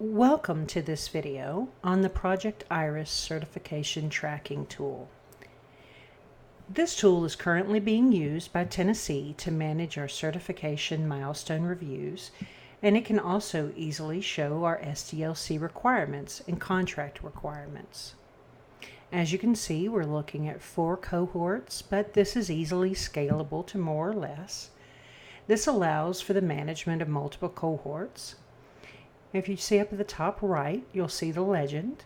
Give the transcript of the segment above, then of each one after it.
Welcome to this video on the Project Iris certification tracking tool. This tool is currently being used by Tennessee to manage our certification milestone reviews, and it can also easily show our SDLC requirements and contract requirements. As you can see, we're looking at 4 cohorts, but this is easily scalable to more or less. This allows for the management of multiple cohorts. If you see up at the top right, you'll see the legend,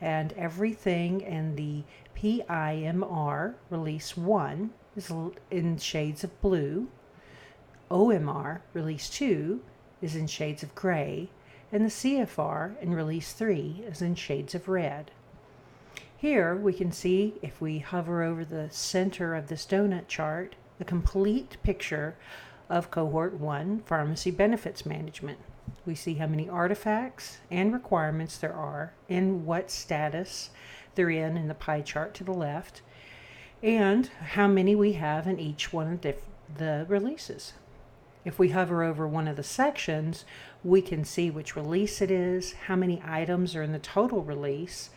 and everything in the PIMR Release 1 is in shades of blue, OMR Release 2 is in shades of gray, and the CFR in Release 3 is in shades of red. Here we can see, if we hover over the center of this donut chart, the complete picture of Cohort 1 Pharmacy Benefits Management. We see how many artifacts and requirements there are, and what status they're in the pie chart to the left, and how many we have in each one of the releases. If we hover over one of the sections, we can see which release it is, how many items are in the total release,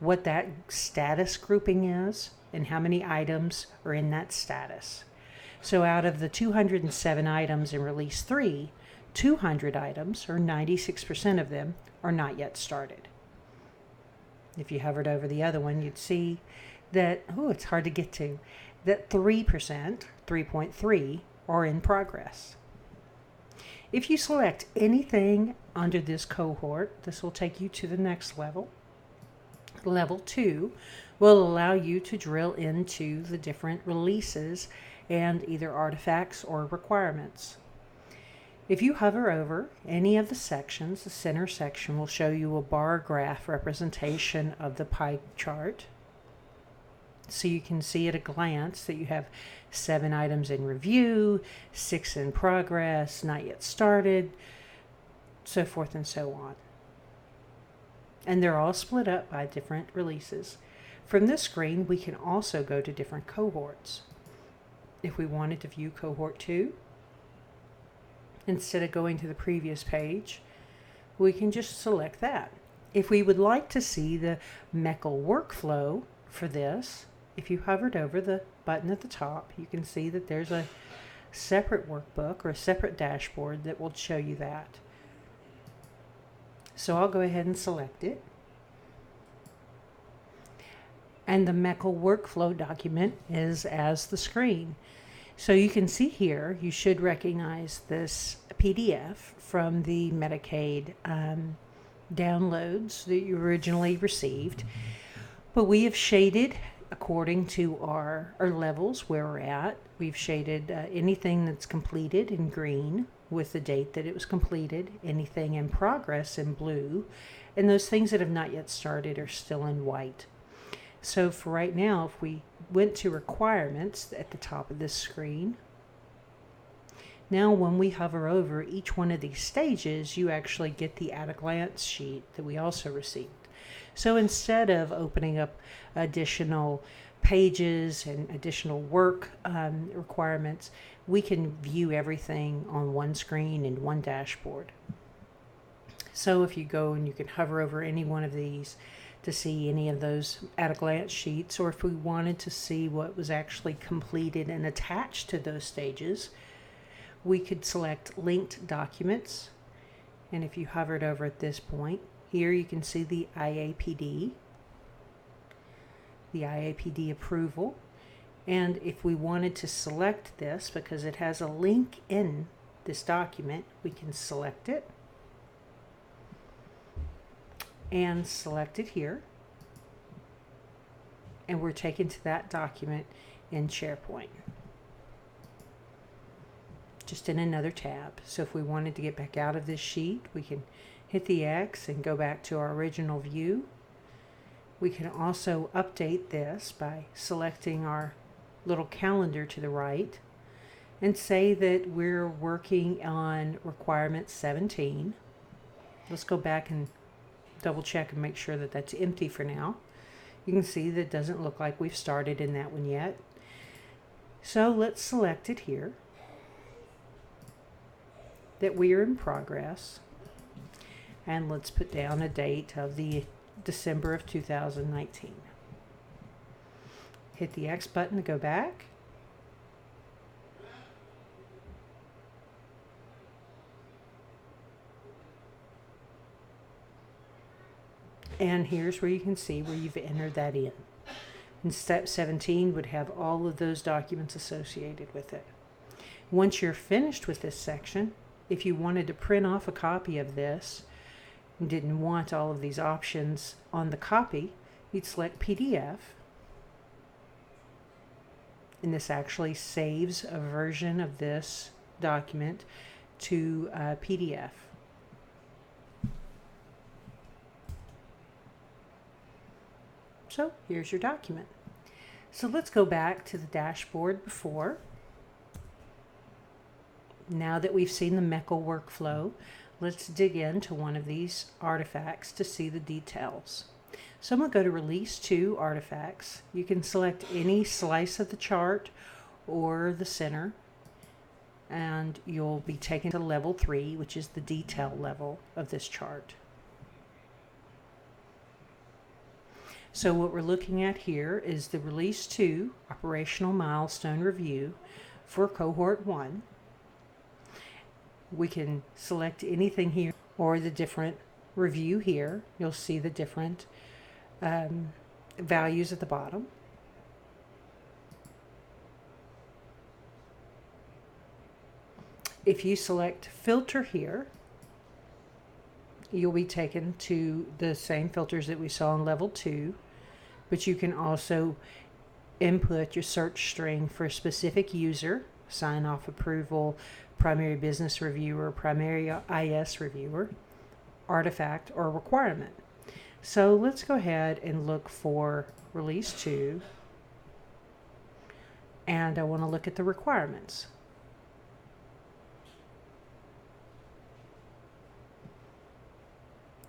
what that status grouping is, and how many items are in that status. So out of the 207 items in Release 3, 200 items, or 96% of them, are not yet started. If you hovered over the other one, you'd see that, it's hard to get to, that 3%, 3.3, are in progress. If you select anything under this cohort, this will take you to the next level. Level 2 will allow you to drill into the different releases and either artifacts or requirements. If you hover over any of the sections, the center section will show you a bar graph representation of the pie chart. So you can see at a glance that you have 7 items in review, 6 in progress, not yet started, so forth and so on. And they're all split up by different releases. From this screen, we can also go to different cohorts. If we wanted to view Cohort 2, instead of going to the previous page, we can just select that. If we would like to see the MESC workflow for this, if you hovered over the button at the top, you can see that there's a separate workbook or a separate dashboard that will show you that. So I'll go ahead and select it. And the MESC workflow document is as the screen. So you can see here, you should recognize this PDF from the Medicaid downloads that you originally received. But we have shaded according to our levels where we're at. We've shaded anything that's completed in green with the date that it was completed, anything in progress in blue, and those things that have not yet started are still in white. So for right now, if we went to requirements at the top of this screen, now when we hover over each one of these stages, you actually get the at-a-glance sheet that we also received. So instead of opening up additional pages and additional work requirements, we can view everything on one screen in one dashboard. So if you go and you can hover over any one of these to see any of those at-a-glance sheets, or if we wanted to see what was actually completed and attached to those stages, we could select linked documents. And if you hovered over at this point, here you can see the IAPD approval. And if we wanted to select this, because it has a link in this document, we can select it and select it here, and we're taken to that document in SharePoint, just in another tab. So if we wanted to get back out of this sheet, we can hit the X and go back to our original view. We can also update this by selecting our little calendar to the right and say that we're working on requirement 17. Let's go back and double check and make sure that that's empty for now. You can see that it doesn't look like we've started in that one yet. So let's select it here, that we are in progress. And let's put down a date of the December of 2019. Hit the X button to go back. And here's where you can see where you've entered that in. And step 17 would have all of those documents associated with it. Once you're finished with this section, if you wanted to print off a copy of this and didn't want all of these options on the copy, you'd select PDF. And this actually saves a version of this document to PDF. So here's your document. So let's go back to the dashboard before. Now that we've seen the MECL workflow, let's dig into one of these artifacts to see the details. So I'm going to go to Release 2 Artifacts. You can select any slice of the chart or the center, and you'll be taken to level 3, which is the detail level of this chart. So what we're looking at here is the Release 2 Operational Milestone Review for Cohort 1. We can select anything here or the different review here. You'll see the different values at the bottom. If you select Filter here, you'll be taken to the same filters that we saw in Level 2. But you can also input your search string for a specific user, sign-off approval, primary business reviewer, primary IS reviewer, artifact, or requirement. So let's go ahead and look for Release 2. And I want to look at the requirements.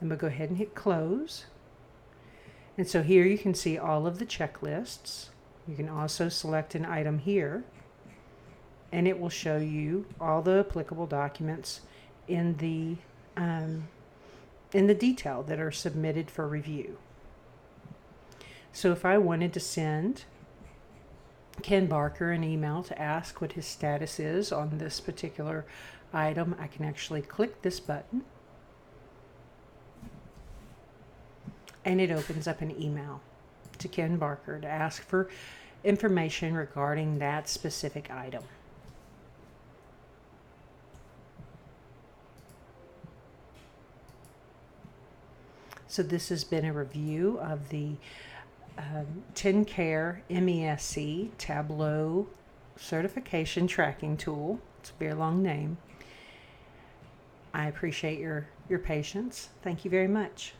I'm going to go ahead and hit Close. And so here you can see all of the checklists. You can also select an item here, and it will show you all the applicable documents in the detail that are submitted for review. So if I wanted to send Ken Barker an email to ask what his status is on this particular item, I can actually click this button. And it opens up an email to Ken Barker to ask for information regarding that specific item. So this has been a review of the TennCare MESC Tableau Certification Tracking Tool. It's a very long name. I appreciate your patience. Thank you very much.